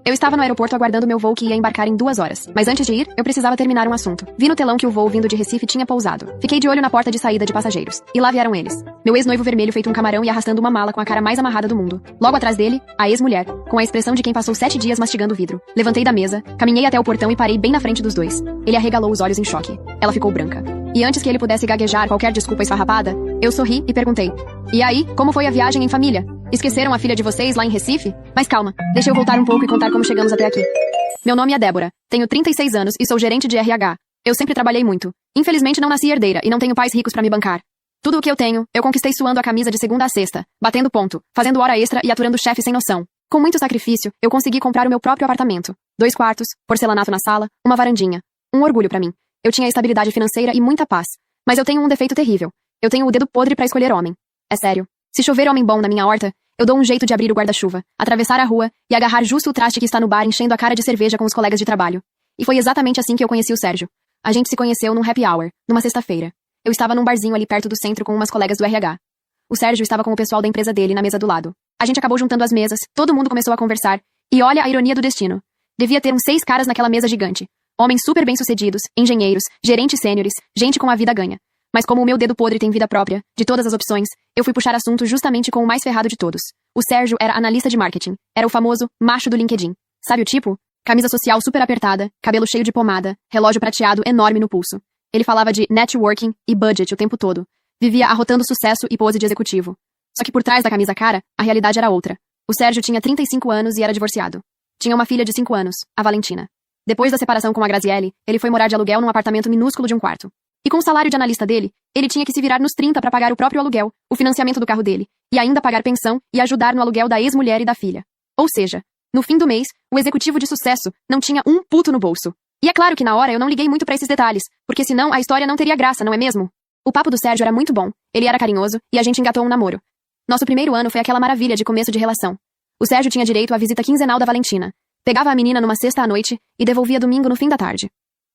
Eu estava no aeroporto aguardando meu voo que ia embarcar em 2 horas. Mas antes de ir, eu precisava terminar um assunto. Vi no telão que o voo vindo de Recife tinha pousado. Fiquei de olho na porta de saída de passageiros. E lá vieram eles. Meu ex-noivo vermelho feito um camarão e arrastando uma mala com a cara mais amarrada do mundo. Logo atrás dele, a ex-mulher, com a expressão de quem passou 7 dias mastigando vidro. Levantei da mesa, caminhei até o portão e parei bem na frente dos dois. Ele arregalou os olhos em choque. Ela ficou branca. E antes que ele pudesse gaguejar qualquer desculpa esfarrapada, eu sorri e perguntei: "E aí, como foi a viagem em família? Esqueceram a filha de vocês lá em Recife?" Mas calma, deixa eu voltar um pouco e contar como chegamos até aqui. Meu nome é Débora, tenho 36 anos e sou gerente de RH. Eu sempre trabalhei muito. Infelizmente não nasci herdeira e não tenho pais ricos pra me bancar. Tudo o que eu tenho, eu conquistei suando a camisa de segunda a sexta, batendo ponto, fazendo hora extra e aturando chefe sem noção. Com muito sacrifício, eu consegui comprar o meu próprio apartamento. 2 quartos, porcelanato na sala, uma varandinha. Um orgulho pra mim. Eu tinha estabilidade financeira e muita paz. Mas eu tenho um defeito terrível. Eu tenho o dedo podre pra escolher homem. É sério. Se chover homem bom na minha horta, eu dou um jeito de abrir o guarda-chuva, atravessar a rua e agarrar justo o traste que está no bar enchendo a cara de cerveja com os colegas de trabalho. E foi exatamente assim que eu conheci o Sérgio. A gente se conheceu num happy hour, numa sexta-feira. Eu estava num barzinho ali perto do centro com umas colegas do RH. O Sérgio estava com o pessoal da empresa dele na mesa do lado. A gente acabou juntando as mesas, todo mundo começou a conversar. E olha a ironia do destino. Devia ter uns 6 caras naquela mesa gigante. Homens super bem-sucedidos, engenheiros, gerentes sêniores, gente com a vida ganha. Mas como o meu dedo podre tem vida própria, de todas as opções, eu fui puxar assunto justamente com o mais ferrado de todos. O Sérgio era analista de marketing. Era o famoso macho do LinkedIn. Sabe o tipo? Camisa social super apertada, cabelo cheio de pomada, relógio prateado enorme no pulso. Ele falava de networking e budget o tempo todo. Vivia arrotando sucesso e pose de executivo. Só que por trás da camisa cara, a realidade era outra. O Sérgio tinha 35 anos e era divorciado. Tinha uma filha de 5 anos, a Valentina. Depois da separação com a Graziele, ele foi morar de aluguel num apartamento minúsculo de 1 quarto. E com o salário de analista dele, ele tinha que se virar nos 30 para pagar o próprio aluguel, o financiamento do carro dele, e ainda pagar pensão e ajudar no aluguel da ex-mulher e da filha. Ou seja, no fim do mês, o executivo de sucesso não tinha um puto no bolso. E é claro que na hora eu não liguei muito pra esses detalhes, porque senão a história não teria graça, não é mesmo? O papo do Sérgio era muito bom, ele era carinhoso e a gente engatou um namoro. Nosso primeiro ano foi aquela maravilha de começo de relação. O Sérgio tinha direito à visita quinzenal da Valentina. Pegava a menina numa sexta à noite e devolvia domingo no fim da tarde.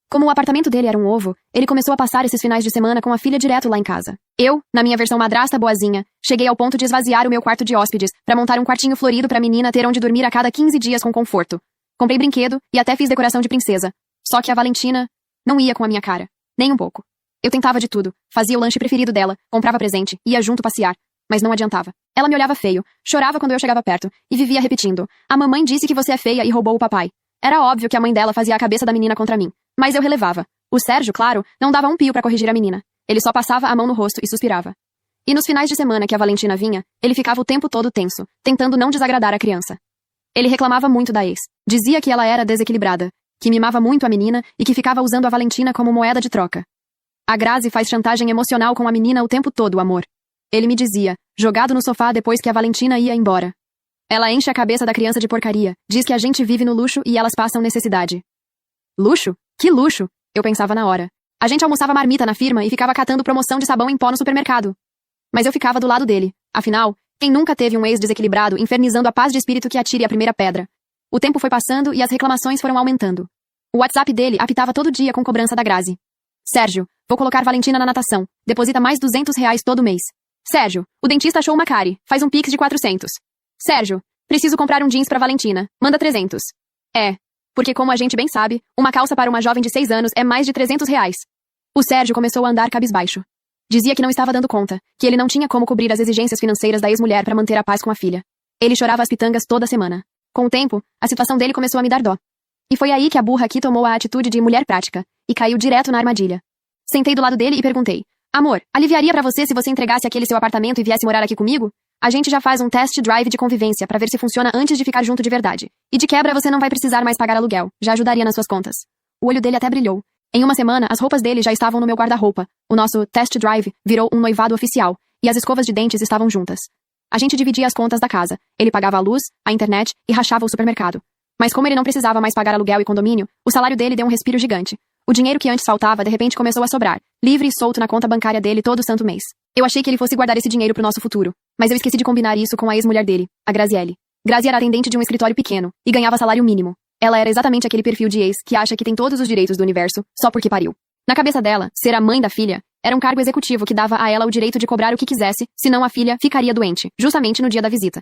Como o apartamento dele era um ovo, ele começou a passar esses finais de semana com a filha direto lá em casa. Eu, na minha versão madrasta boazinha, cheguei ao ponto de esvaziar o meu quarto de hóspedes pra montar um quartinho florido pra menina ter onde dormir a cada 15 dias com conforto. Comprei brinquedo e até fiz decoração de princesa. Só que a Valentina não ia com a minha cara. Nem um pouco. Eu tentava de tudo. Fazia o lanche preferido dela, comprava presente, ia junto passear. Mas não adiantava. Ela me olhava feio, chorava quando eu chegava perto, e vivia repetindo: "A mamãe disse que você é feia e roubou o papai." Era óbvio que a mãe dela fazia a cabeça da menina contra mim. Mas eu relevava. O Sérgio, claro, não dava um pio pra corrigir a menina. Ele só passava a mão no rosto e suspirava. E nos finais de semana que a Valentina vinha, ele ficava o tempo todo tenso, tentando não desagradar a criança. Ele reclamava muito da ex. Dizia que ela era desequilibrada, que mimava muito a menina e que ficava usando a Valentina como moeda de troca. "A Grazi faz chantagem emocional com a menina o tempo todo, amor." Ele me dizia, jogado no sofá depois que a Valentina ia embora. "Ela enche a cabeça da criança de porcaria, diz que a gente vive no luxo e elas passam necessidade." Luxo? Que luxo? Eu pensava na hora. A gente almoçava marmita na firma e ficava catando promoção de sabão em pó no supermercado. Mas eu ficava do lado dele. Afinal, quem nunca teve um ex desequilibrado infernizando a paz de espírito que atire a primeira pedra? O tempo foi passando e as reclamações foram aumentando. O WhatsApp dele apitava todo dia com cobrança da Grazi. "Sérgio, vou colocar Valentina na natação. Deposita mais R$ 200 todo mês." "Sérgio, o dentista achou uma cárie. Faz um pix de 400. "Sérgio, preciso comprar um jeans pra Valentina. Manda 300. Porque como a gente bem sabe, uma calça para uma jovem de 6 anos é mais de R$ 300. O Sérgio começou a andar cabisbaixo. Dizia que não estava dando conta, que ele não tinha como cobrir as exigências financeiras da ex-mulher para manter a paz com a filha. Ele chorava as pitangas toda semana. Com o tempo, a situação dele começou a me dar dó. E foi aí que a burra aqui tomou a atitude de mulher prática, e caiu direto na armadilha. Sentei do lado dele e perguntei: "Amor, aliviaria pra você se você entregasse aquele seu apartamento e viesse morar aqui comigo? A gente já faz um test drive de convivência pra ver se funciona antes de ficar junto de verdade. E de quebra você não vai precisar mais pagar aluguel, já ajudaria nas suas contas." O olho dele até brilhou. Em uma semana, as roupas dele já estavam no meu guarda-roupa. O nosso test drive virou um noivado oficial, e as escovas de dentes estavam juntas. A gente dividia as contas da casa. Ele pagava a luz, a internet e rachava o supermercado. Mas como ele não precisava mais pagar aluguel e condomínio, o salário dele deu um respiro gigante. O dinheiro que antes faltava, de repente começou a sobrar, livre e solto na conta bancária dele todo santo mês. Eu achei que ele fosse guardar esse dinheiro pro nosso futuro, mas eu esqueci de combinar isso com a ex-mulher dele, a Graziele. Grazi era atendente de um escritório pequeno, e ganhava salário mínimo. Ela era exatamente aquele perfil de ex que acha que tem todos os direitos do universo, só porque pariu. Na cabeça dela, ser a mãe da filha era um cargo executivo que dava a ela o direito de cobrar o que quisesse, senão a filha ficaria doente, justamente no dia da visita.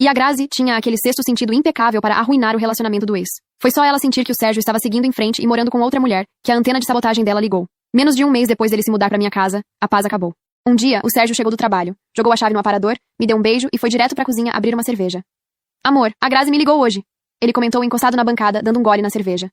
E a Grazi tinha aquele sexto sentido impecável para arruinar o relacionamento do ex. Foi só ela sentir que o Sérgio estava seguindo em frente e morando com outra mulher, que a antena de sabotagem dela ligou. Menos de um mês depois dele se mudar pra minha casa, a paz acabou. Um dia, o Sérgio chegou do trabalho, jogou a chave no aparador, me deu um beijo e foi direto pra cozinha abrir uma cerveja. Amor, a Grazi me ligou hoje. Ele comentou encostado na bancada, dando um gole na cerveja.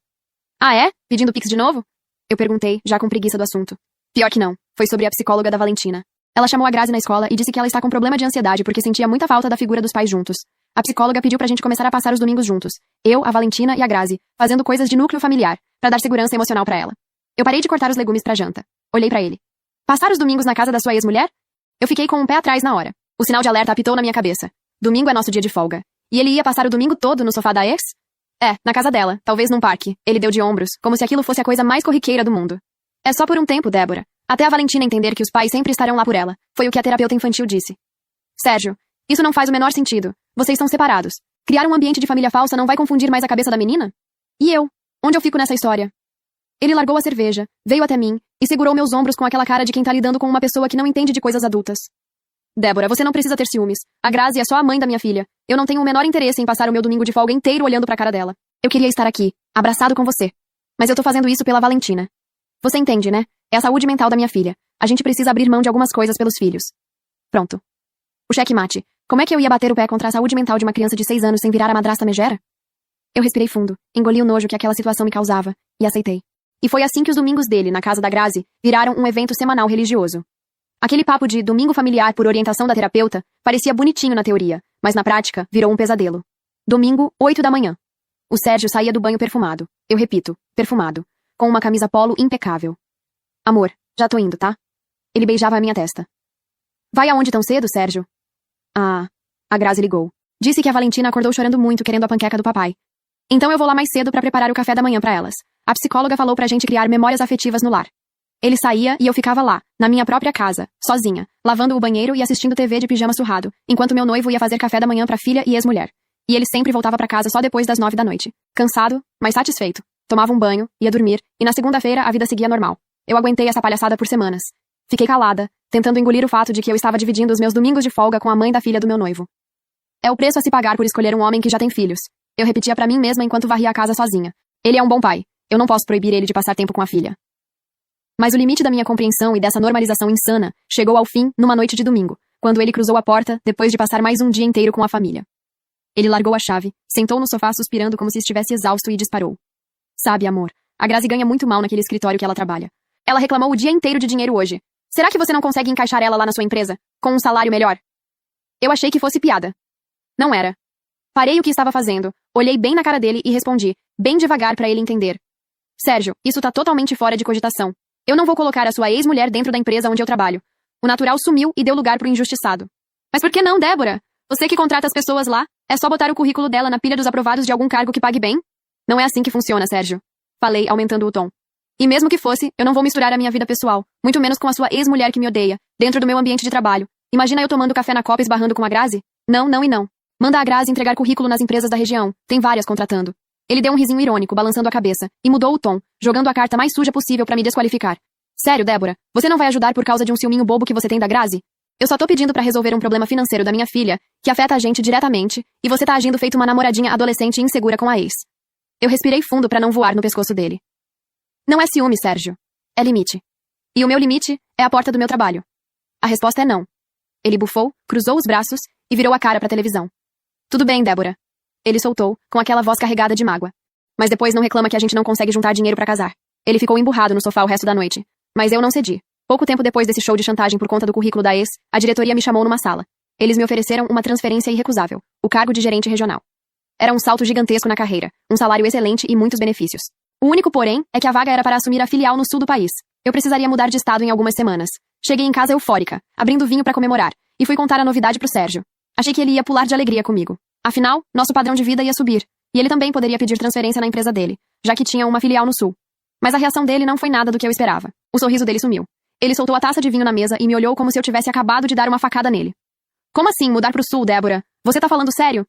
Ah, é? Pedindo pix de novo? Eu perguntei, já com preguiça do assunto. Pior que não, foi sobre a psicóloga da Valentina. Ela chamou a Grazi na escola e disse que ela está com problema de ansiedade porque sentia muita falta da figura dos pais juntos. A psicóloga pediu pra gente começar a passar os domingos juntos. Eu, a Valentina e a Grazi, fazendo coisas de núcleo familiar, pra dar segurança emocional pra ela. Eu parei de cortar os legumes pra janta. Olhei pra ele. Passar os domingos na casa da sua ex-mulher? Eu fiquei com um pé atrás na hora. O sinal de alerta apitou na minha cabeça. Domingo é nosso dia de folga. E ele ia passar o domingo todo no sofá da ex? É, na casa dela, talvez num parque. Ele deu de ombros, como se aquilo fosse a coisa mais corriqueira do mundo. É só por um tempo, Débora. Até a Valentina entender que os pais sempre estarão lá por ela. Foi o que a terapeuta infantil disse. Sérgio, isso não faz o menor sentido. Vocês estão separados. Criar um ambiente de família falsa não vai confundir mais a cabeça da menina? E eu? Onde eu fico nessa história? Ele largou a cerveja, veio até mim e segurou meus ombros com aquela cara de quem tá lidando com uma pessoa que não entende de coisas adultas. Débora, você não precisa ter ciúmes. A Grazi é só a mãe da minha filha. Eu não tenho o menor interesse em passar o meu domingo de folga inteiro olhando pra cara dela. Eu queria estar aqui, abraçado com você. Mas eu tô fazendo isso pela Valentina. Você entende, né? É a saúde mental da minha filha. A gente precisa abrir mão de algumas coisas pelos filhos. Pronto. O checkmate. Como é que eu ia bater o pé contra a saúde mental de uma criança de 6 anos sem virar a madrasta megera? Eu respirei fundo, engoli o nojo que aquela situação me causava, e aceitei. E foi assim que os domingos dele, na casa da Grazi, viraram um evento semanal religioso. Aquele papo de domingo familiar por orientação da terapeuta parecia bonitinho na teoria, mas na prática virou um pesadelo. Domingo, 8 da manhã. O Sérgio saía do banho perfumado. Eu repito, perfumado. Com uma camisa polo impecável. Amor, já tô indo, tá? Ele beijava a minha testa. Vai aonde tão cedo, Sérgio? Ah, a Grazi ligou. Disse que a Valentina acordou chorando muito querendo a panqueca do papai. Então eu vou lá mais cedo pra preparar o café da manhã pra elas. A psicóloga falou pra gente criar memórias afetivas no lar. Ele saía e eu ficava lá, na minha própria casa, sozinha, lavando o banheiro e assistindo TV de pijama surrado, enquanto meu noivo ia fazer café da manhã pra filha e ex-mulher. E ele sempre voltava pra casa só depois das 9 da noite. Cansado, mas satisfeito. Tomava um banho, ia dormir, e na segunda-feira a vida seguia normal. Eu aguentei essa palhaçada por semanas. Fiquei calada, tentando engolir o fato de que eu estava dividindo os meus domingos de folga com a mãe da filha do meu noivo. É o preço a se pagar por escolher um homem que já tem filhos. Eu repetia pra mim mesma enquanto varria a casa sozinha. Ele é um bom pai. Eu não posso proibir ele de passar tempo com a filha. Mas o limite da minha compreensão e dessa normalização insana chegou ao fim numa noite de domingo, quando ele cruzou a porta depois de passar mais um dia inteiro com a família. Ele largou a chave, sentou no sofá suspirando como se estivesse exausto e disparou. Sabe, amor, a Grazi ganha muito mal naquele escritório que ela trabalha. Ela reclamou o dia inteiro de dinheiro hoje. Será que você não consegue encaixar ela lá na sua empresa, com um salário melhor? Eu achei que fosse piada. Não era. Parei o que estava fazendo, olhei bem na cara dele e respondi, bem devagar pra ele entender. Sérgio, isso tá totalmente fora de cogitação. Eu não vou colocar a sua ex-mulher dentro da empresa onde eu trabalho. O natural sumiu e deu lugar pro injustiçado. Mas por que não, Débora? Você que contrata as pessoas lá, é só botar o currículo dela na pilha dos aprovados de algum cargo que pague bem? Não é assim que funciona, Sérgio. Falei, aumentando o tom. E mesmo que fosse, eu não vou misturar a minha vida pessoal, muito menos com a sua ex-mulher que me odeia, dentro do meu ambiente de trabalho. Imagina eu tomando café na copa esbarrando com a Grazi? Não, não e não. Manda a Grazi entregar currículo nas empresas da região. Tem várias contratando. Ele deu um risinho irônico, balançando a cabeça, e mudou o tom, jogando a carta mais suja possível pra me desqualificar. Sério, Débora, você não vai ajudar por causa de um ciúminho bobo que você tem da Grazi? Eu só tô pedindo pra resolver um problema financeiro da minha filha, que afeta a gente diretamente, e você tá agindo feito uma namoradinha adolescente e insegura com a ex. Eu respirei fundo pra não voar no pescoço dele. Não é ciúme, Sérgio. É limite. E o meu limite é a porta do meu trabalho. A resposta é não. Ele bufou, cruzou os braços e virou a cara pra televisão. Tudo bem, Débora. Ele soltou, com aquela voz carregada de mágoa. Mas depois não reclama que a gente não consegue juntar dinheiro pra casar. Ele ficou emburrado no sofá o resto da noite. Mas eu não cedi. Pouco tempo depois desse show de chantagem por conta do currículo da ex, a diretoria me chamou numa sala. Eles me ofereceram uma transferência irrecusável, o cargo de gerente regional. Era um salto gigantesco na carreira, um salário excelente e muitos benefícios. O único, porém, é que a vaga era para assumir a filial no sul do país. Eu precisaria mudar de estado em algumas semanas. Cheguei em casa eufórica, abrindo vinho pra comemorar, e fui contar a novidade pro Sérgio. Achei que ele ia pular de alegria comigo. Afinal, nosso padrão de vida ia subir, e ele também poderia pedir transferência na empresa dele, já que tinha uma filial no sul. Mas a reação dele não foi nada do que eu esperava. O sorriso dele sumiu. Ele soltou a taça de vinho na mesa e me olhou como se eu tivesse acabado de dar uma facada nele. Como assim, mudar pro sul, Débora? Você tá falando sério?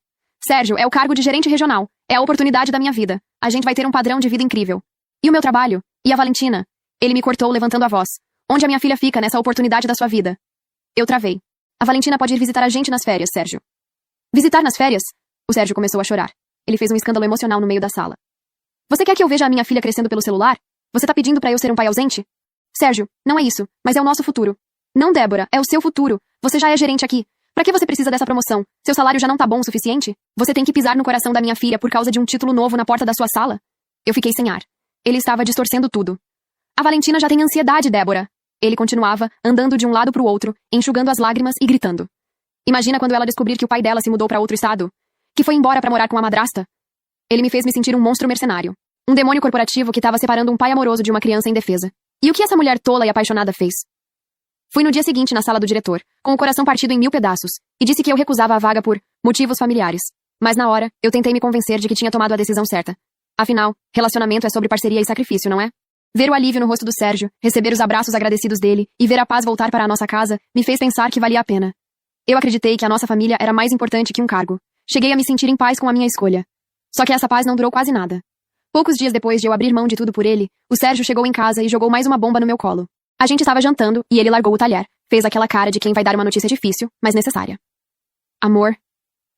Sérgio, é o cargo de gerente regional. É a oportunidade da minha vida. A gente vai ter um padrão de vida incrível. E o meu trabalho? E a Valentina? Ele me cortou, levantando a voz. Onde a minha filha fica nessa oportunidade da sua vida? Eu travei. A Valentina pode ir visitar a gente nas férias, Sérgio. Visitar nas férias? O Sérgio começou a chorar. Ele fez um escândalo emocional no meio da sala. Você quer que eu veja a minha filha crescendo pelo celular? Você tá pedindo pra eu ser um pai ausente? Sérgio, não é isso, mas é o nosso futuro. Não, Débora, é o seu futuro. Você já é gerente aqui. Pra que você precisa dessa promoção? Seu salário já não tá bom o suficiente? Você tem que pisar no coração da minha filha por causa de um título novo na porta da sua sala? Eu fiquei sem ar. Ele estava distorcendo tudo. A Valentina já tem ansiedade, Débora. Ele continuava, andando de um lado pro outro, enxugando as lágrimas e gritando. Imagina quando ela descobrir que o pai dela se mudou pra outro estado. Que foi embora pra morar com a madrasta. Ele me fez me sentir um monstro mercenário. Um demônio corporativo que estava separando um pai amoroso de uma criança indefesa. E o que essa mulher tola e apaixonada fez? Fui no dia seguinte na sala do diretor, com o coração partido em 1000 pedaços, e disse que eu recusava a vaga por motivos familiares. Mas na hora, eu tentei me convencer de que tinha tomado a decisão certa. Afinal, relacionamento é sobre parceria e sacrifício, não é? Ver o alívio no rosto do Sérgio, receber os abraços agradecidos dele e ver a paz voltar para a nossa casa me fez pensar que valia a pena. Eu acreditei que a nossa família era mais importante que um cargo. Cheguei a me sentir em paz com a minha escolha. Só que essa paz não durou quase nada. Poucos dias depois de eu abrir mão de tudo por ele, o Sérgio chegou em casa e jogou mais uma bomba no meu colo. A gente estava jantando e ele largou o talher. Fez aquela cara de quem vai dar uma notícia difícil, mas necessária. Amor,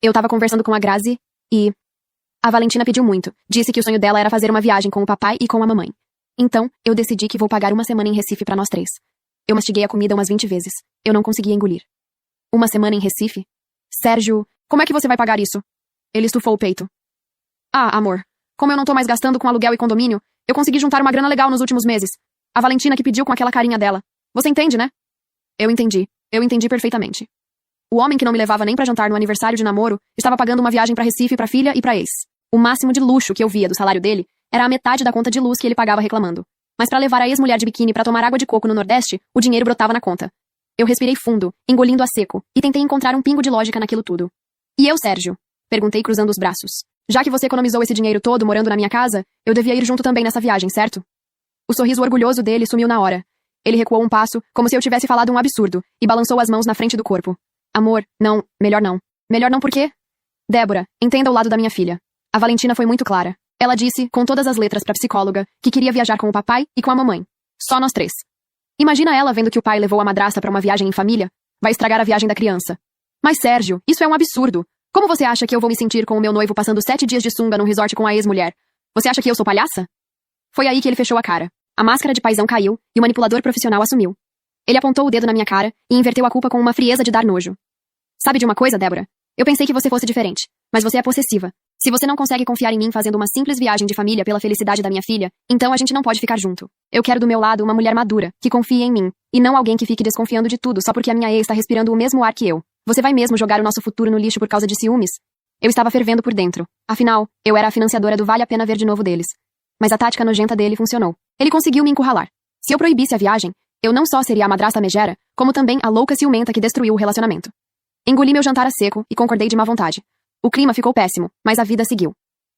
eu tava conversando com a Grazi e... A Valentina pediu muito. Disse que o sonho dela era fazer uma viagem com o papai e com a mamãe. Então, eu decidi que vou pagar uma semana em Recife pra nós 3. Eu mastiguei a comida umas 20 vezes. Eu não conseguia engolir. Uma semana em Recife? Sérgio, como é que você vai pagar isso? Ele estufou o peito. Ah, amor, como eu não tô mais gastando com aluguel e condomínio, eu consegui juntar uma grana legal nos últimos meses. A Valentina que pediu com aquela carinha dela. Você entende, né? Eu entendi perfeitamente. O homem que não me levava nem pra jantar no aniversário de namoro estava pagando uma viagem pra Recife pra filha e pra ex. O máximo de luxo que eu via do salário dele era a metade da conta de luz que ele pagava reclamando. Mas pra levar a ex-mulher de biquíni pra tomar água de coco no Nordeste, o dinheiro brotava na conta. Eu respirei fundo, engolindo a seco, e tentei encontrar um pingo de lógica naquilo tudo. E eu, Sérgio? Perguntei cruzando os braços. Já que você economizou esse dinheiro todo morando na minha casa, eu devia ir junto também nessa viagem, certo? O sorriso orgulhoso dele sumiu na hora. Ele recuou um passo, como se eu tivesse falado um absurdo, e balançou as mãos na frente do corpo. Amor, não, melhor não. Melhor não por quê? Débora, entenda o lado da minha filha. A Valentina foi muito clara. Ela disse, com todas as letras pra psicóloga, que queria viajar com o papai e com a mamãe. Só nós 3. Imagina ela vendo que o pai levou a madrasta pra uma viagem em família. Vai estragar a viagem da criança. Mas Sérgio, isso é um absurdo. Como você acha que eu vou me sentir com o meu noivo passando 7 dias de sunga num resort com a ex-mulher? Você acha que eu sou palhaça? Foi aí que ele fechou a cara. A máscara de paizão caiu e o manipulador profissional assumiu. Ele apontou o dedo na minha cara e inverteu a culpa com uma frieza de dar nojo. Sabe de uma coisa, Débora? Eu pensei que você fosse diferente, mas você é possessiva. Se você não consegue confiar em mim fazendo uma simples viagem de família pela felicidade da minha filha, então a gente não pode ficar junto. Eu quero do meu lado uma mulher madura, que confie em mim, e não alguém que fique desconfiando de tudo só porque a minha ex está respirando o mesmo ar que eu. Você vai mesmo jogar o nosso futuro no lixo por causa de ciúmes? Eu estava fervendo por dentro. Afinal, eu era a financiadora do Vale a Pena Ver de Novo deles. Mas a tática nojenta dele funcionou. Ele conseguiu me encurralar. Se eu proibisse a viagem, eu não só seria a madrasta megera, como também a louca ciumenta que destruiu o relacionamento. Engoli meu jantar a seco e concordei de má vontade. O clima ficou péssimo, mas a vida seguiu.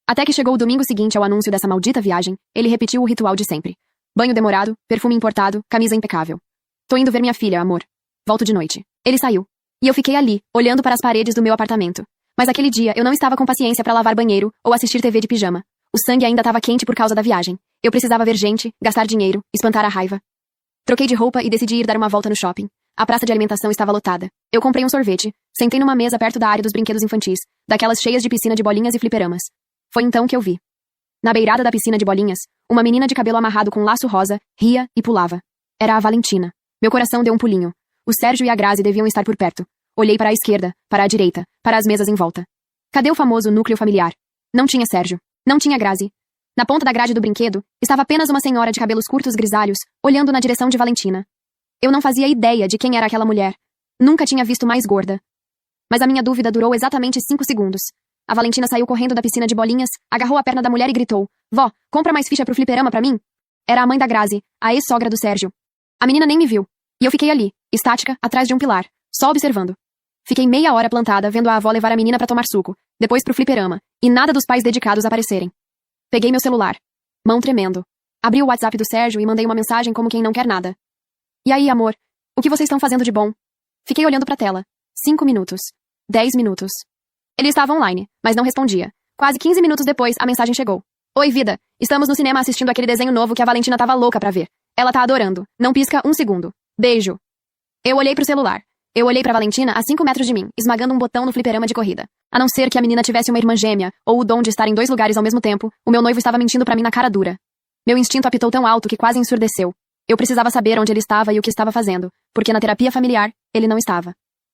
Até que chegou o domingo seguinte ao anúncio dessa maldita viagem, ele repetiu o ritual de sempre. Banho demorado, perfume importado, camisa impecável. Tô indo ver minha filha, amor. Volto de noite. Ele saiu. E eu fiquei ali, olhando para as paredes do meu apartamento. Mas aquele dia eu não estava com paciência para lavar banheiro ou assistir TV de pijama. O sangue ainda estava quente por causa da viagem. Eu precisava ver gente, gastar dinheiro, espantar a raiva. Troquei de roupa e decidi ir dar uma volta no shopping. A praça de alimentação estava lotada. Eu comprei um sorvete, sentei numa mesa perto da área dos brinquedos infantis, daquelas cheias de piscina de bolinhas e fliperamas. Foi então que eu vi. Na beirada da piscina de bolinhas, uma menina de cabelo amarrado com laço rosa, ria e pulava. Era a Valentina. Meu coração deu um pulinho. O Sérgio e a Grazi deviam estar por perto. Olhei para a esquerda, para a direita, para as mesas em volta. Cadê o famoso núcleo familiar? Não tinha Sérgio. Não tinha Grazi. Na ponta da grade do brinquedo, estava apenas uma senhora de cabelos curtos grisalhos, olhando na direção de Valentina. Eu não fazia ideia de quem era aquela mulher. Nunca tinha visto mais gorda. Mas a minha dúvida durou exatamente 5 segundos. A Valentina saiu correndo da piscina de bolinhas, agarrou a perna da mulher e gritou: Vó, compra mais ficha pro fliperama pra mim? Era a mãe da Grazi, a ex-sogra do Sérgio. A menina nem me viu. E eu fiquei ali, estática, atrás de um pilar, só observando. Fiquei meia hora plantada, vendo a avó levar a menina pra tomar suco, depois pro fliperama, e nada dos pais dedicados aparecerem. Peguei meu celular. Mão tremendo. Abri o WhatsApp do Sérgio e mandei uma mensagem como quem não quer nada. E aí, amor? O que vocês estão fazendo de bom? Fiquei olhando pra tela. 5 minutos. 10 minutos. Ele estava online, mas não respondia. Quase 15 minutos depois, a mensagem chegou. Oi, vida. Estamos no cinema assistindo aquele desenho novo que a Valentina tava louca pra ver. Ela tá adorando. Não pisca um segundo. Beijo. Eu olhei pro celular. Eu olhei pra Valentina a 5 metros de mim, esmagando um botão no fliperama de corrida. A não ser que a menina tivesse uma irmã gêmea, ou o dom de estar em 2 lugares ao mesmo tempo, o meu noivo estava mentindo pra mim na cara dura. Meu instinto apitou tão alto que quase ensurdeceu. Eu precisava saber onde ele estava e o que estava fazendo, porque na terapia familiar, ele não estava.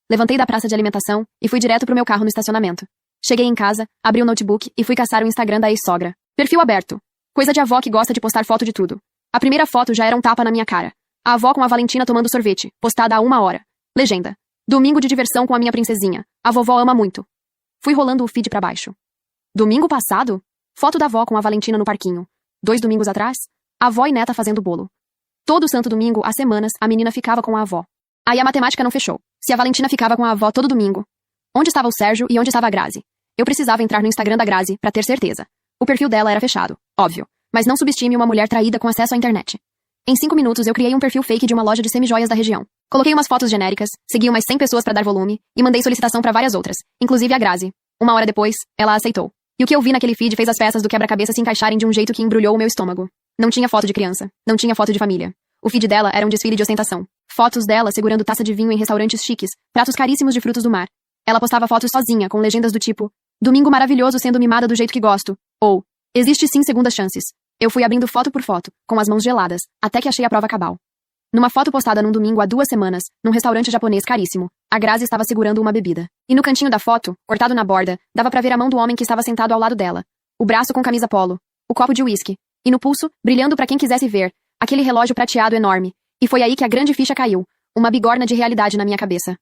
Levantei da praça de alimentação e fui direto pro meu carro no estacionamento. Cheguei em casa, abri o notebook e fui caçar o Instagram da ex-sogra. Perfil aberto. Coisa de avó que gosta de postar foto de tudo. A primeira foto já era um tapa na minha cara. A avó com a Valentina tomando sorvete, postada há 1 hora. Legenda. Domingo de diversão com a minha princesinha. A vovó ama muito. Fui rolando o feed pra baixo. Domingo passado? Foto da avó com a Valentina no parquinho. 2 domingos atrás? Avó e neta fazendo bolo. Todo santo domingo, há semanas, a menina ficava com a avó. Aí a matemática não fechou. Se a Valentina ficava com a avó todo domingo, onde estava o Sérgio e onde estava a Grazi? Eu precisava entrar no Instagram da Grazi pra ter certeza. O perfil dela era fechado, óbvio. Mas não subestime uma mulher traída com acesso à internet. Em 5 minutos eu criei um perfil fake de uma loja de semijoias da região. Coloquei umas fotos genéricas, segui umas 100 pessoas pra dar volume e mandei solicitação pra várias outras, inclusive a Grazi. 1 hora depois, ela aceitou. E o que eu vi naquele feed fez as peças do quebra-cabeça se encaixarem de um jeito que embrulhou o meu estômago. Não tinha foto de criança, não tinha foto de família. O feed dela era um desfile de ostentação. Fotos dela segurando taça de vinho em restaurantes chiques, pratos caríssimos de frutos do mar. Ela postava fotos sozinha, com legendas do tipo: domingo maravilhoso sendo mimada do jeito que gosto. Ou, existe sim segundas chances. Eu fui abrindo foto por foto, com as mãos geladas, até que achei a prova cabal. Numa foto postada num domingo há 2 semanas, num restaurante japonês caríssimo, a Grazi estava segurando uma bebida. E no cantinho da foto, cortado na borda, dava pra ver a mão do homem que estava sentado ao lado dela. O braço com camisa polo, o copo de uísque. E no pulso, brilhando pra quem quisesse ver, aquele relógio prateado enorme. E foi aí que a grande ficha caiu. Uma bigorna de realidade na minha cabeça.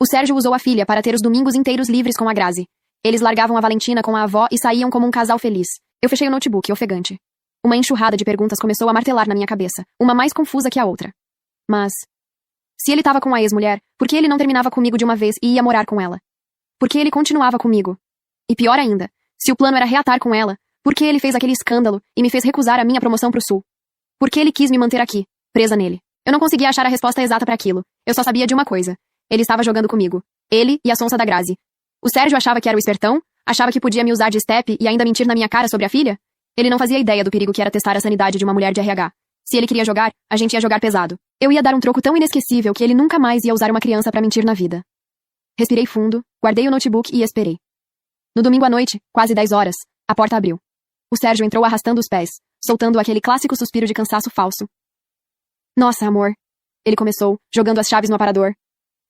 O Sérgio usou a filha para ter os domingos inteiros livres com a Grazi. Eles largavam a Valentina com a avó e saíam como um casal feliz. Eu fechei o notebook, ofegante. Uma enxurrada de perguntas começou a martelar na minha cabeça, uma mais confusa que a outra. Mas, se ele estava com a ex-mulher, por que ele não terminava comigo de uma vez e ia morar com ela? Por que ele continuava comigo? E pior ainda, se o plano era reatar com ela, por que ele fez aquele escândalo e me fez recusar a minha promoção pro sul? Por que ele quis me manter aqui, presa nele? Eu não conseguia achar a resposta exata para aquilo. Eu só sabia de uma coisa. Ele estava jogando comigo. Ele e a sonsa da Grazi. O Sérgio achava que era o espertão? Achava que podia me usar de estepe e ainda mentir na minha cara sobre a filha? Ele não fazia ideia do perigo que era testar a sanidade de uma mulher de RH. Se ele queria jogar, a gente ia jogar pesado. Eu ia dar um troco tão inesquecível que ele nunca mais ia usar uma criança pra mentir na vida. Respirei fundo, guardei o notebook e esperei. No domingo à noite, quase 10 horas, a porta abriu. O Sérgio entrou arrastando os pés, soltando aquele clássico suspiro de cansaço falso. Nossa, amor. Ele começou, jogando as chaves no aparador.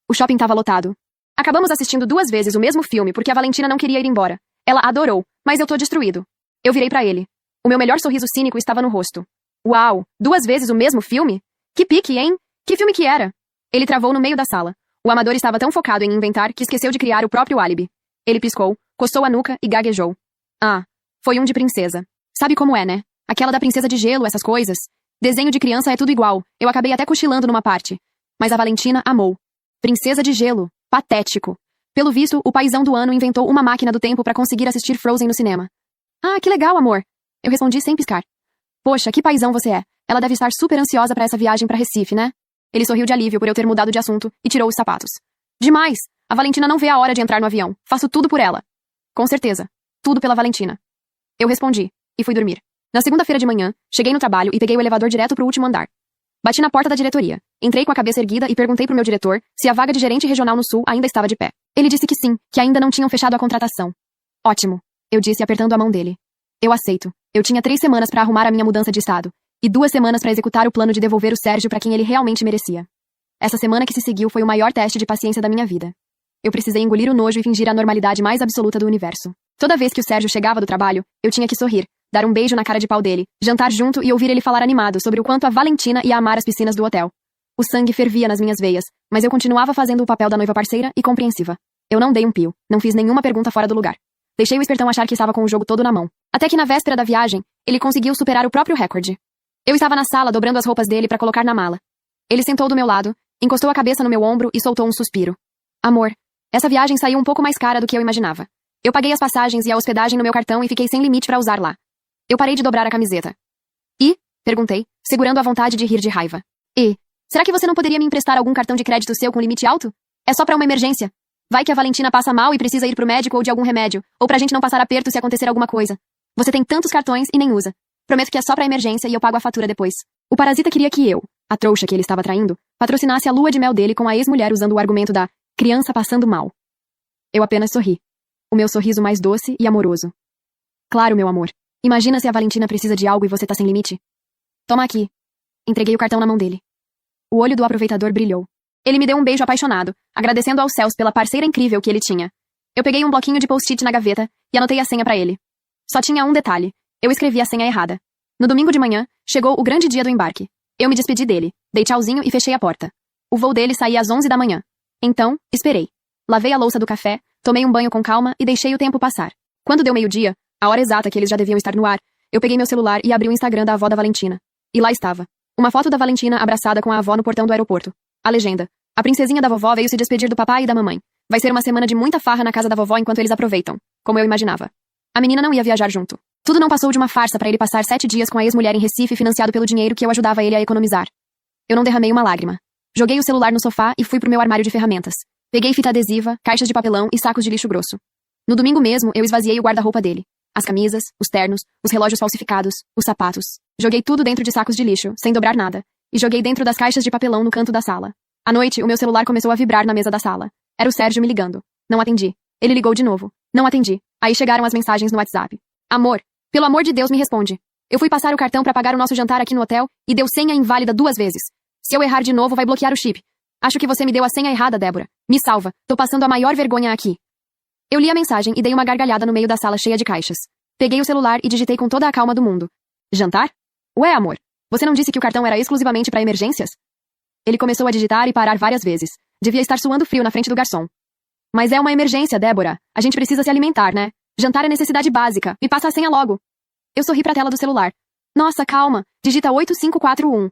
O shopping estava lotado. Acabamos assistindo 2 vezes o mesmo filme porque a Valentina não queria ir embora. Ela adorou, mas eu tô destruído. Eu virei pra ele. O meu melhor sorriso cínico estava no rosto. Uau, 2 vezes o mesmo filme? Que pique, hein? Que filme que era? Ele travou no meio da sala. O amador estava tão focado em inventar que esqueceu de criar o próprio álibi. Ele piscou, coçou a nuca e gaguejou. Ah, foi um de princesa. Sabe como é, né? Aquela da princesa de gelo, essas coisas. Desenho de criança é tudo igual. Eu acabei até cochilando numa parte. Mas a Valentina amou. Princesa de gelo. Patético. Pelo visto, o paizão do ano inventou uma máquina do tempo pra conseguir assistir Frozen no cinema. Ah, que legal, amor. Eu respondi sem piscar. Poxa, que paizão você é. Ela deve estar super ansiosa pra essa viagem pra Recife, né? Ele sorriu de alívio por eu ter mudado de assunto e tirou os sapatos. Demais! A Valentina não vê a hora de entrar no avião. Faço tudo por ela. Com certeza. Tudo pela Valentina. Eu respondi e fui dormir. Na segunda-feira de manhã, cheguei no trabalho e peguei o elevador direto pro último andar. Bati na porta da diretoria. Entrei com a cabeça erguida e perguntei pro meu diretor se a vaga de gerente regional no Sul ainda estava de pé. Ele disse que sim, que ainda não tinham fechado a contratação. Ótimo, eu disse apertando a mão dele. Eu aceito. Eu tinha 3 semanas pra arrumar a minha mudança de estado. E 2 semanas pra executar o plano de devolver o Sérgio pra quem ele realmente merecia. Essa semana que se seguiu foi o maior teste de paciência da minha vida. Eu precisei engolir o nojo e fingir a normalidade mais absoluta do universo. Toda vez que o Sérgio chegava do trabalho, eu tinha que sorrir, dar um beijo na cara de pau dele, jantar junto e ouvir ele falar animado sobre o quanto a Valentina ia amar as piscinas do hotel. O sangue fervia nas minhas veias, mas eu continuava fazendo o papel da noiva parceira e compreensiva. Eu não dei um pio, não fiz nenhuma pergunta fora do lugar. Deixei o espertão achar que estava com o jogo todo na mão. Até que na véspera da viagem, ele conseguiu superar o próprio recorde. Eu estava na sala dobrando as roupas dele pra colocar na mala. Ele sentou do meu lado, encostou a cabeça no meu ombro e soltou um suspiro. Amor, essa viagem saiu um pouco mais cara do que eu imaginava. Eu paguei as passagens e a hospedagem no meu cartão e fiquei sem limite pra usar lá. Eu parei de dobrar a camiseta. E? Perguntei, segurando a vontade de rir de raiva. E? Será que você não poderia me emprestar algum cartão de crédito seu com limite alto? É só pra uma emergência. Vai que a Valentina passa mal e precisa ir pro médico ou de algum remédio, ou pra gente não passar aperto se acontecer alguma coisa. Você tem tantos cartões e nem usa. Prometo que é só pra emergência e eu pago a fatura depois. O parasita queria que eu, a trouxa que ele estava traindo, patrocinasse a lua de mel dele com a ex-mulher usando o argumento da criança passando mal. Eu apenas sorri. O meu sorriso mais doce e amoroso. Claro, meu amor. Imagina se a Valentina precisa de algo e você tá sem limite. Toma aqui. Entreguei o cartão na mão dele. O olho do aproveitador brilhou. Ele me deu um beijo apaixonado, agradecendo aos céus pela parceira incrível que ele tinha. Eu peguei um bloquinho de post-it na gaveta e anotei a senha pra ele. Só tinha um detalhe. Eu escrevi a senha errada. No domingo de manhã, chegou o grande dia do embarque. Eu me despedi dele, dei tchauzinho e fechei a porta. O voo dele saía às 11 da manhã. Então, esperei. Lavei a louça do café, tomei um banho com calma e deixei o tempo passar. Quando deu meio-dia, a hora exata que eles já deviam estar no ar, eu peguei meu celular e abri o Instagram da avó da Valentina. E lá estava. Uma foto da Valentina abraçada com a avó no portão do aeroporto. A legenda. A princesinha da vovó veio se despedir do papai e da mamãe. Vai ser uma semana de muita farra na casa da vovó enquanto eles aproveitam. Como eu imaginava. A menina não ia viajar junto. Tudo não passou de uma farsa para ele passar 7 dias com a ex-mulher em Recife financiado pelo dinheiro que eu ajudava ele a economizar. Eu não derramei uma lágrima. Joguei o celular no sofá e fui pro meu armário de ferramentas. Peguei fita adesiva, caixas de papelão e sacos de lixo grosso. No domingo mesmo, eu esvaziei o guarda-roupa dele. As camisas, os ternos, os relógios falsificados, os sapatos. Joguei tudo dentro de sacos de lixo, sem dobrar nada. E joguei dentro das caixas de papelão no canto da sala. À noite, o meu celular começou a vibrar na mesa da sala. Era o Sérgio me ligando. Não atendi. Ele ligou de novo. Não atendi. Aí chegaram as mensagens no WhatsApp. Amor, pelo amor de Deus me responde. Eu fui passar o cartão pra pagar o nosso jantar aqui no hotel e deu senha inválida 2 vezes. Se eu errar de novo, vai bloquear o chip. Acho que você me deu a senha errada, Débora. Me salva. Tô passando a maior vergonha aqui. Eu li a mensagem e dei uma gargalhada no meio da sala cheia de caixas. Peguei o celular e digitei com toda a calma do mundo. Jantar? Ué, amor. Você não disse que o cartão era exclusivamente para emergências? Ele começou a digitar e parar várias vezes. Devia estar suando frio na frente do garçom. Mas é uma emergência, Débora. A gente precisa se alimentar, né? Jantar é necessidade básica. Me passa a senha logo. Eu sorri pra tela do celular. Nossa, calma. Digita 8541.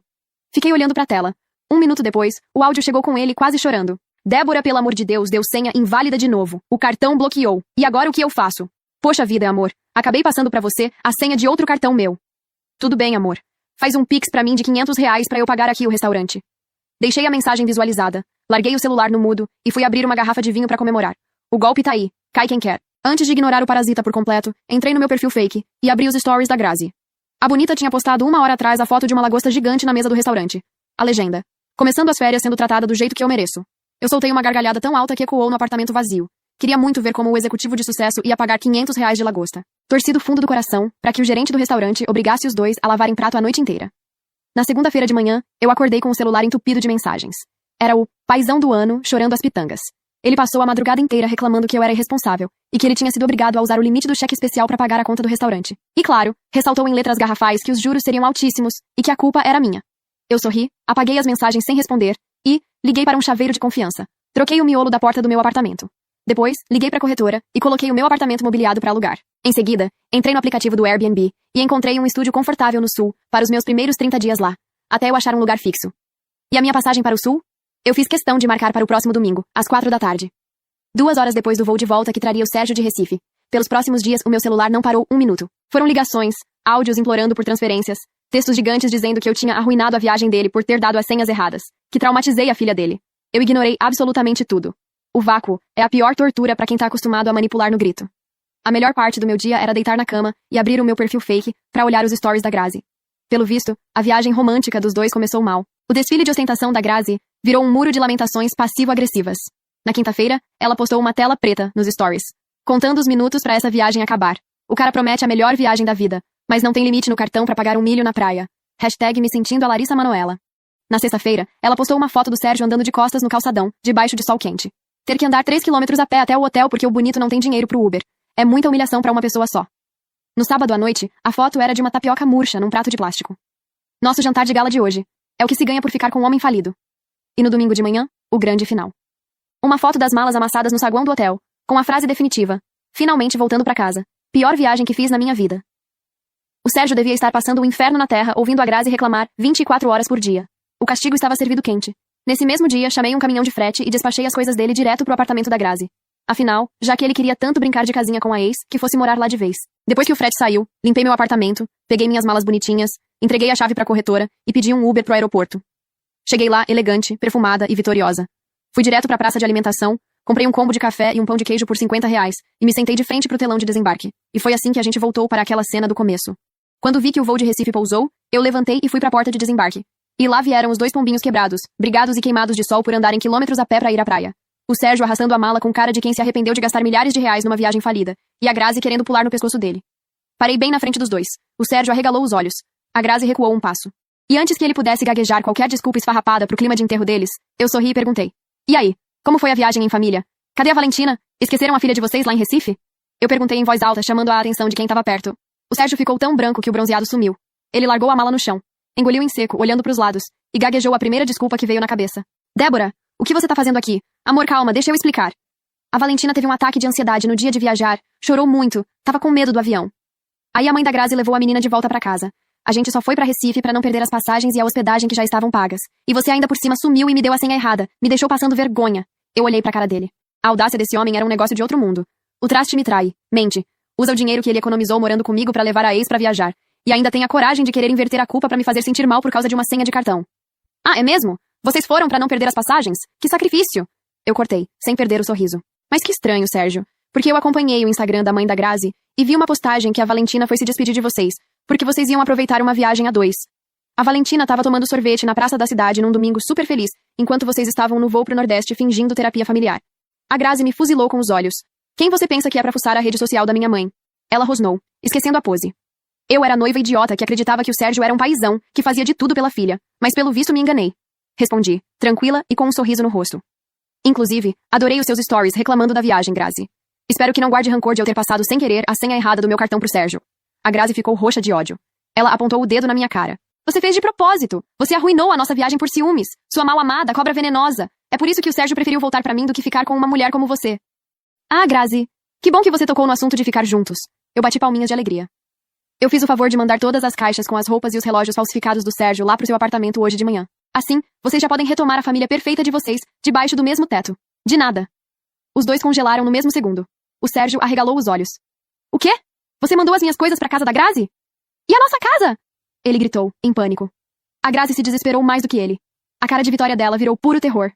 Fiquei olhando pra tela. 1 minuto depois, o áudio chegou com ele quase chorando. Débora, pelo amor de Deus, deu senha inválida de novo. O cartão bloqueou. E agora o que eu faço? Poxa vida, amor. Acabei passando pra você a senha de outro cartão meu. Tudo bem, amor. Faz um pix pra mim de R$ 500 pra eu pagar aqui o restaurante. Deixei a mensagem visualizada. Larguei o celular no mudo e fui abrir uma garrafa de vinho pra comemorar. O golpe tá aí. Cai quem quer. Antes de ignorar o parasita por completo, entrei no meu perfil fake e abri os stories da Grazi. A bonita tinha postado 1 hora atrás a foto de uma lagosta gigante na mesa do restaurante. A legenda. Começando as férias sendo tratada do jeito que eu mereço. Eu soltei uma gargalhada tão alta que ecoou no apartamento vazio. Queria muito ver como o executivo de sucesso ia pagar R$ 500 de lagosta. Torci do fundo do coração para que o gerente do restaurante obrigasse os dois a lavarem prato a noite inteira. Na segunda-feira de manhã, eu acordei com o celular entupido de mensagens. Era o paizão do ano chorando as pitangas. Ele passou a madrugada inteira reclamando que eu era irresponsável e que ele tinha sido obrigado a usar o limite do cheque especial para pagar a conta do restaurante. E claro, ressaltou em letras garrafais que os juros seriam altíssimos e que a culpa era minha. Eu sorri, apaguei as mensagens sem responder e liguei para um chaveiro de confiança. Troquei o miolo da porta do meu apartamento. Depois, liguei para a corretora e coloquei o meu apartamento mobiliado para alugar. Em seguida, entrei no aplicativo do Airbnb e encontrei um estúdio confortável no sul para os meus primeiros 30 dias lá, até eu achar um lugar fixo. E a minha passagem para o sul? Eu fiz questão de marcar para o próximo domingo, às 4 da tarde. 2 horas depois do voo de volta que traria o Sérgio de Recife. Pelos próximos dias, o meu celular não parou 1 minuto. Foram ligações, áudios implorando por transferências, textos gigantes dizendo que eu tinha arruinado a viagem dele por ter dado as senhas erradas, que traumatizei a filha dele. Eu ignorei absolutamente tudo. O vácuo é a pior tortura para quem tá acostumado a manipular no grito. A melhor parte do meu dia era deitar na cama e abrir o meu perfil fake para olhar os stories da Grazi. Pelo visto, a viagem romântica dos dois começou mal. O desfile de ostentação da Grazi virou um muro de lamentações passivo-agressivas. Na quinta-feira, ela postou uma tela preta nos stories, contando os minutos para essa viagem acabar. O cara promete a melhor viagem da vida, mas não tem limite no cartão para pagar 1 milho na praia. Hashtag me sentindo a Larissa Manoela. Na sexta-feira, ela postou uma foto do Sérgio andando de costas no calçadão, debaixo de sol quente. Ter que andar 3 quilômetros a pé até o hotel porque o bonito não tem dinheiro pro Uber. É muita humilhação para uma pessoa só. No sábado à noite, a foto era de uma tapioca murcha num prato de plástico. Nosso jantar de gala de hoje. É o que se ganha por ficar com um homem falido. E no domingo de manhã, o grande final. Uma foto das malas amassadas no saguão do hotel, com a frase definitiva. Finalmente voltando pra casa. Pior viagem que fiz na minha vida. O Sérgio devia estar passando o inferno na terra ouvindo a Grazi reclamar 24 horas por dia. O castigo estava servido quente. Nesse mesmo dia, chamei um caminhão de frete e despachei as coisas dele direto pro apartamento da Grazi. Afinal, já que ele queria tanto brincar de casinha com a ex, que fosse morar lá de vez. Depois que o frete saiu, limpei meu apartamento, peguei minhas malas bonitinhas, entreguei a chave pra corretora e pedi um Uber pro aeroporto. Cheguei lá, elegante, perfumada e vitoriosa. Fui direto pra praça de alimentação, comprei um combo de café e um pão de queijo por R$ 50 e me sentei de frente pro telão de desembarque. E foi assim que a gente voltou para aquela cena do começo. Quando vi que o voo de Recife pousou, eu levantei e fui pra porta de desembarque. E lá vieram os dois pombinhos quebrados, brigados e queimados de sol por andarem quilômetros a pé pra ir à praia. O Sérgio arrastando a mala com cara de quem se arrependeu de gastar milhares de reais numa viagem falida, e a Grazi querendo pular no pescoço dele. Parei bem na frente dos dois. O Sérgio arregalou os olhos. A Grazi recuou um passo. E antes que ele pudesse gaguejar qualquer desculpa esfarrapada pro clima de enterro deles, eu sorri e perguntei. E aí, como foi a viagem em família? Cadê a Valentina? Esqueceram a filha de vocês lá em Recife? Eu perguntei em voz alta, chamando a atenção de quem estava perto. O Sérgio ficou tão branco que o bronzeado sumiu. Ele largou a mala no chão, engoliu em seco, olhando pros lados, e gaguejou a primeira desculpa que veio na cabeça. Débora, o que você tá fazendo aqui? Amor, calma, deixa eu explicar. A Valentina teve um ataque de ansiedade no dia de viajar, chorou muito, tava com medo do avião. Aí a mãe da Grazi levou a menina de volta pra casa. A gente só foi pra Recife pra não perder as passagens e a hospedagem que já estavam pagas. E você ainda por cima sumiu e me deu a senha errada, me deixou passando vergonha. Eu olhei pra cara dele. A audácia desse homem era um negócio de outro mundo. O traste me trai, mente, usa o dinheiro que ele economizou morando comigo pra levar a ex pra viajar. E ainda tem a coragem de querer inverter a culpa pra me fazer sentir mal por causa de uma senha de cartão. Ah, é mesmo? Vocês foram pra não perder as passagens? Que sacrifício! Eu cortei, sem perder o sorriso. Mas que estranho, Sérgio. Porque eu acompanhei o Instagram da mãe da Grazi e vi uma postagem que a Valentina foi se despedir de vocês, porque vocês iam aproveitar uma viagem a dois. A Valentina tava tomando sorvete na praça da cidade num domingo super feliz, enquanto vocês estavam no voo pro Nordeste fingindo terapia familiar. A Grazi me fuzilou com os olhos. Quem você pensa que é pra fuçar a rede social da minha mãe? Ela rosnou, esquecendo a pose. Eu era a noiva idiota que acreditava que o Sérgio era um paizão, que fazia de tudo pela filha, mas pelo visto me enganei. Respondi, tranquila e com um sorriso no rosto. Inclusive, adorei os seus stories reclamando da viagem, Grazi. Espero que não guarde rancor de eu ter passado sem querer a senha errada do meu cartão pro Sérgio. A Grazi ficou roxa de ódio. Ela apontou o dedo na minha cara. Você fez de propósito. Você arruinou a nossa viagem por ciúmes. Sua mal-amada, cobra venenosa. É por isso que o Sérgio preferiu voltar pra mim do que ficar com uma mulher como você. Ah, Grazi, que bom que você tocou no assunto de ficar juntos. Eu bati palminhas de alegria. Eu fiz o favor de mandar todas as caixas com as roupas e os relógios falsificados do Sérgio lá pro seu apartamento hoje de manhã. Assim, vocês já podem retomar a família perfeita de vocês, debaixo do mesmo teto. De nada. Os dois congelaram no mesmo segundo. O Sérgio arregalou os olhos. O quê? Você mandou as minhas coisas pra casa da Grazi? E a nossa casa? Ele gritou, em pânico. A Grazi se desesperou mais do que ele. A cara de vitória dela virou puro terror.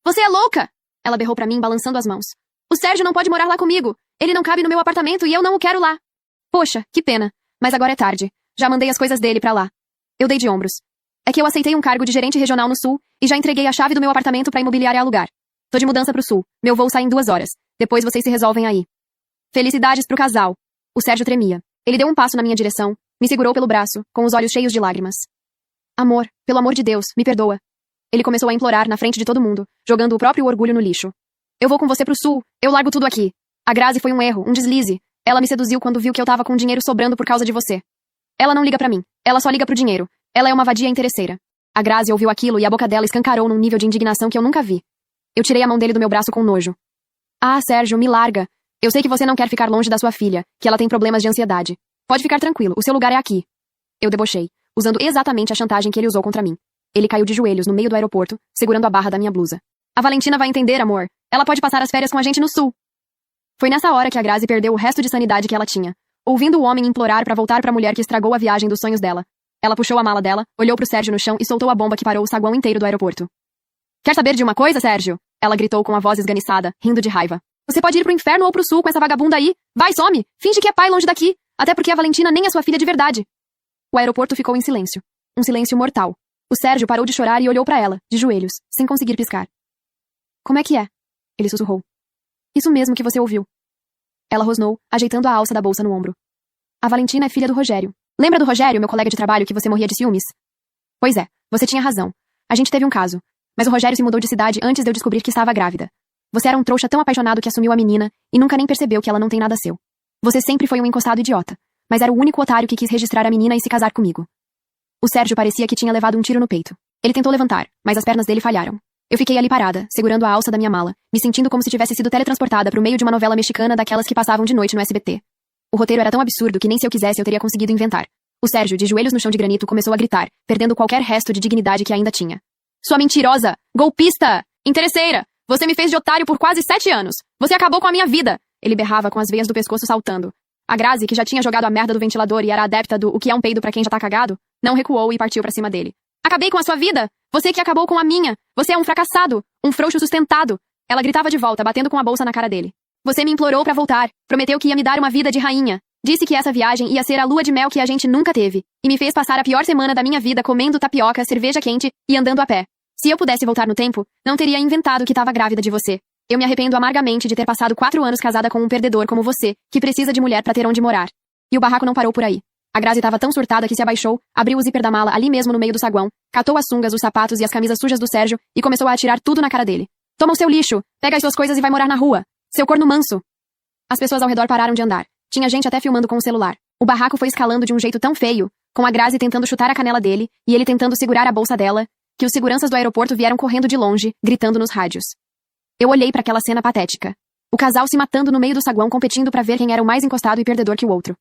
Você é louca! Ela berrou pra mim, balançando as mãos. O Sérgio não pode morar lá comigo. Ele não cabe no meu apartamento e eu não o quero lá. Poxa, que pena. Mas agora é tarde. Já mandei as coisas dele pra lá. Eu dei de ombros. É que eu aceitei um cargo de gerente regional no Sul e já entreguei a chave do meu apartamento pra imobiliária alugar. Tô de mudança pro Sul. Meu voo sai em 2 horas. Depois vocês se resolvem aí. Felicidades pro casal. O Sérgio tremia. Ele deu um passo na minha direção, me segurou pelo braço, com os olhos cheios de lágrimas. Amor, pelo amor de Deus, me perdoa. Ele começou a implorar na frente de todo mundo, jogando o próprio orgulho no lixo. Eu vou com você pro Sul. Eu largo tudo aqui. A Grazi foi um erro, um deslize. Ela me seduziu quando viu que eu tava com dinheiro sobrando por causa de você. Ela não liga pra mim. Ela só liga pro dinheiro. Ela é uma vadia interesseira. A Grazi ouviu aquilo e a boca dela escancarou num nível de indignação que eu nunca vi. Eu tirei a mão dele do meu braço com nojo. Ah, Sérgio, me larga. Eu sei que você não quer ficar longe da sua filha, que ela tem problemas de ansiedade. Pode ficar tranquilo, o seu lugar é aqui. Eu debochei, usando exatamente a chantagem que ele usou contra mim. Ele caiu de joelhos no meio do aeroporto, segurando a barra da minha blusa. A Valentina vai entender, amor. Ela pode passar as férias com a gente no Sul. Foi nessa hora que a Grazi perdeu o resto de sanidade que ela tinha, ouvindo o homem implorar pra voltar pra mulher que estragou a viagem dos sonhos dela. Ela puxou a mala dela, olhou pro Sérgio no chão e soltou a bomba que parou o saguão inteiro do aeroporto. Quer saber de uma coisa, Sérgio? Ela gritou com a voz esganiçada, rindo de raiva. Você pode ir pro inferno ou pro Sul com essa vagabunda aí. Vai, some! Finge que é pai longe daqui. Até porque a Valentina nem é sua filha de verdade. O aeroporto ficou em silêncio. Um silêncio mortal. O Sérgio parou de chorar e olhou pra ela, de joelhos, sem conseguir piscar. Como é que é? Ele sussurrou. Isso mesmo que você ouviu. Ela rosnou, ajeitando a alça da bolsa no ombro. A Valentina é filha do Rogério. Lembra do Rogério, meu colega de trabalho, que você morria de ciúmes? Pois é, você tinha razão. A gente teve um caso. Mas o Rogério se mudou de cidade antes de eu descobrir que estava grávida. Você era um trouxa tão apaixonado que assumiu a menina e nunca nem percebeu que ela não tem nada seu. Você sempre foi um encostado idiota, mas era o único otário que quis registrar a menina e se casar comigo. O Sérgio parecia que tinha levado um tiro no peito. Ele tentou levantar, mas as pernas dele falharam. Eu fiquei ali parada, segurando a alça da minha mala, me sentindo como se tivesse sido teletransportada pro meio de uma novela mexicana daquelas que passavam de noite no SBT. O roteiro era tão absurdo que nem se eu quisesse eu teria conseguido inventar. O Sérgio, de joelhos no chão de granito, começou a gritar, perdendo qualquer resto de dignidade que ainda tinha. Sua mentirosa! Golpista! Interesseira! Você me fez de otário por quase 7 anos! Você acabou com a minha vida! Ele berrava com as veias do pescoço saltando. A Grazi, que já tinha jogado a merda do ventilador e era adepta do o que é um peido pra quem já tá cagado, não recuou e partiu pra cima dele. Acabei com a sua vida! Você que acabou com a minha! Você é um fracassado! Um frouxo sustentado! Ela gritava de volta, batendo com a bolsa na cara dele. Você me implorou pra voltar. Prometeu que ia me dar uma vida de rainha. Disse que essa viagem ia ser a lua de mel que a gente nunca teve, e me fez passar a pior semana da minha vida comendo tapioca, cerveja quente e andando a pé. Se eu pudesse voltar no tempo, não teria inventado que estava grávida de você. Eu me arrependo amargamente de ter passado 4 anos casada com um perdedor como você, que precisa de mulher pra ter onde morar. E o barraco não parou por aí. A Grazi estava tão surtada que se abaixou, abriu o zíper da mala ali mesmo no meio do saguão, catou as sungas, os sapatos e as camisas sujas do Sérgio e começou a atirar tudo na cara dele. Toma o seu lixo, pega as suas coisas e vai morar na rua. Seu corno manso. As pessoas ao redor pararam de andar. Tinha gente até filmando com o celular. O barraco foi escalando de um jeito tão feio, com a Grazi tentando chutar a canela dele e ele tentando segurar a bolsa dela, que os seguranças do aeroporto vieram correndo de longe, gritando nos rádios. Eu olhei para aquela cena patética. O casal se matando no meio do saguão competindo para ver quem era o mais encostado e perdedor que o outro.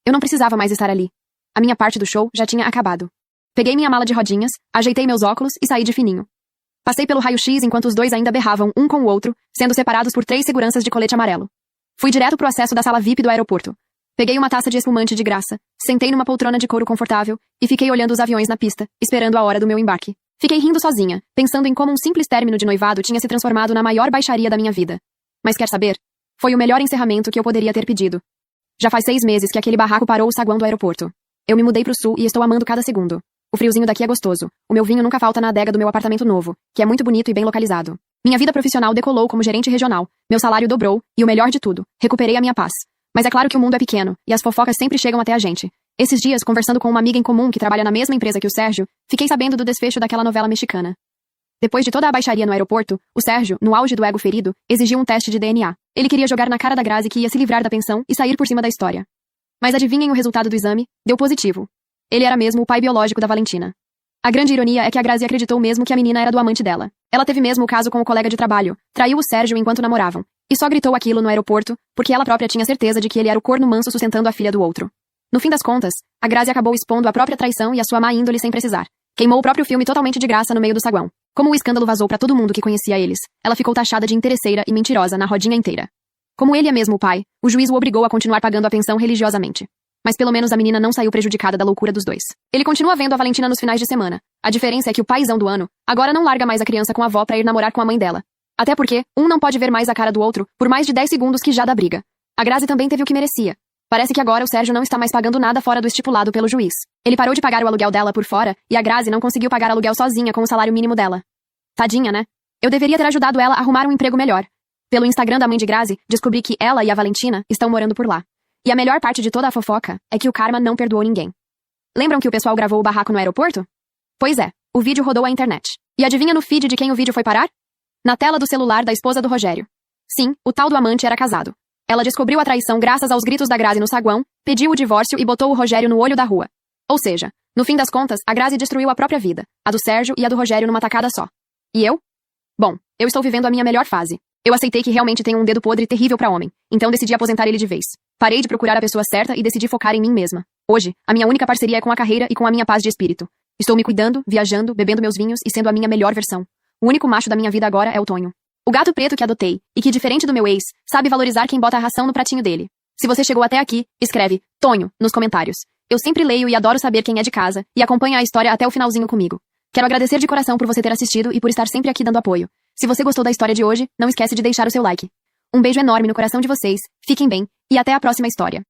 Eu não precisava mais estar ali. A minha parte do show já tinha acabado. Peguei minha mala de rodinhas, ajeitei meus óculos e saí de fininho. Passei pelo raio-x enquanto os dois ainda berravam um com o outro, sendo separados por 3 seguranças de colete amarelo. Fui direto pro acesso da sala VIP do aeroporto. Peguei uma taça de espumante de graça, sentei numa poltrona de couro confortável e fiquei olhando os aviões na pista, esperando a hora do meu embarque. Fiquei rindo sozinha, pensando em como um simples término de noivado tinha se transformado na maior baixaria da minha vida. Mas quer saber? Foi o melhor encerramento que eu poderia ter pedido. Já faz 6 meses que aquele barraco parou o saguão do aeroporto. Eu me mudei pro sul e estou amando cada segundo. O friozinho daqui é gostoso. O meu vinho nunca falta na adega do meu apartamento novo, que é muito bonito e bem localizado. Minha vida profissional decolou como gerente regional. Meu salário dobrou e o melhor de tudo, recuperei a minha paz. Mas é claro que o mundo é pequeno e as fofocas sempre chegam até a gente. Esses dias, conversando com uma amiga em comum que trabalha na mesma empresa que o Sérgio, fiquei sabendo do desfecho daquela novela mexicana. Depois de toda a baixaria no aeroporto, o Sérgio, no auge do ego ferido, exigiu um teste de DNA. Ele queria jogar na cara da Grazi que ia se livrar da pensão e sair por cima da história. Mas adivinhem o resultado do exame? Deu positivo. Ele era mesmo o pai biológico da Valentina. A grande ironia é que a Grazi acreditou mesmo que a menina era do amante dela. Ela teve mesmo o caso com o colega de trabalho, traiu o Sérgio enquanto namoravam, e só gritou aquilo no aeroporto porque ela própria tinha certeza de que ele era o corno manso sustentando a filha do outro. No fim das contas, a Grazi acabou expondo a própria traição e a sua má índole sem precisar. Queimou o próprio filme totalmente de graça no meio do saguão. Como o escândalo vazou pra todo mundo que conhecia eles, ela ficou taxada de interesseira e mentirosa na rodinha inteira. Como ele é mesmo o pai, o juiz o obrigou a continuar pagando a pensão religiosamente. Mas pelo menos a menina não saiu prejudicada da loucura dos dois. Ele continua vendo a Valentina nos finais de semana. A diferença é que o paizão do ano agora não larga mais a criança com a avó pra ir namorar com a mãe dela. Até porque, um não pode ver mais a cara do outro por mais de 10 segundos que já dá briga. A Grazi também teve o que merecia. Parece que agora o Sérgio não está mais pagando nada fora do estipulado pelo juiz. Ele parou de pagar o aluguel dela por fora e a Grazi não conseguiu pagar aluguel sozinha com o salário mínimo dela. Tadinha, né? Eu deveria ter ajudado ela a arrumar um emprego melhor. Pelo Instagram da mãe de Grazi, descobri que ela e a Valentina estão morando por lá. E a melhor parte de toda a fofoca é que o karma não perdoou ninguém. Lembram que o pessoal gravou o barraco no aeroporto? Pois é, o vídeo rodou a internet. E adivinha no feed de quem o vídeo foi parar? Na tela do celular da esposa do Rogério. Sim, o tal do amante era casado. Ela descobriu a traição graças aos gritos da Grazi no saguão, pediu o divórcio e botou o Rogério no olho da rua. Ou seja, no fim das contas, a Grazi destruiu a própria vida, a do Sérgio e a do Rogério numa tacada só. E eu? Bom, eu estou vivendo a minha melhor fase. Eu aceitei que realmente tenho um dedo podre terrível pra homem, então decidi aposentar ele de vez. Parei de procurar a pessoa certa e decidi focar em mim mesma. Hoje, a minha única parceria é com a carreira e com a minha paz de espírito. Estou me cuidando, viajando, bebendo meus vinhos e sendo a minha melhor versão. O único macho da minha vida agora é o Tonho. O gato preto que adotei, e que, diferente do meu ex, sabe valorizar quem bota a ração no pratinho dele. Se você chegou até aqui, escreve Tonho nos comentários. Eu sempre leio e adoro saber quem é de casa, e acompanha a história até o finalzinho comigo. Quero agradecer de coração por você ter assistido e por estar sempre aqui dando apoio. Se você gostou da história de hoje, não esquece de deixar o seu like. Um beijo enorme no coração de vocês, fiquem bem, e até a próxima história.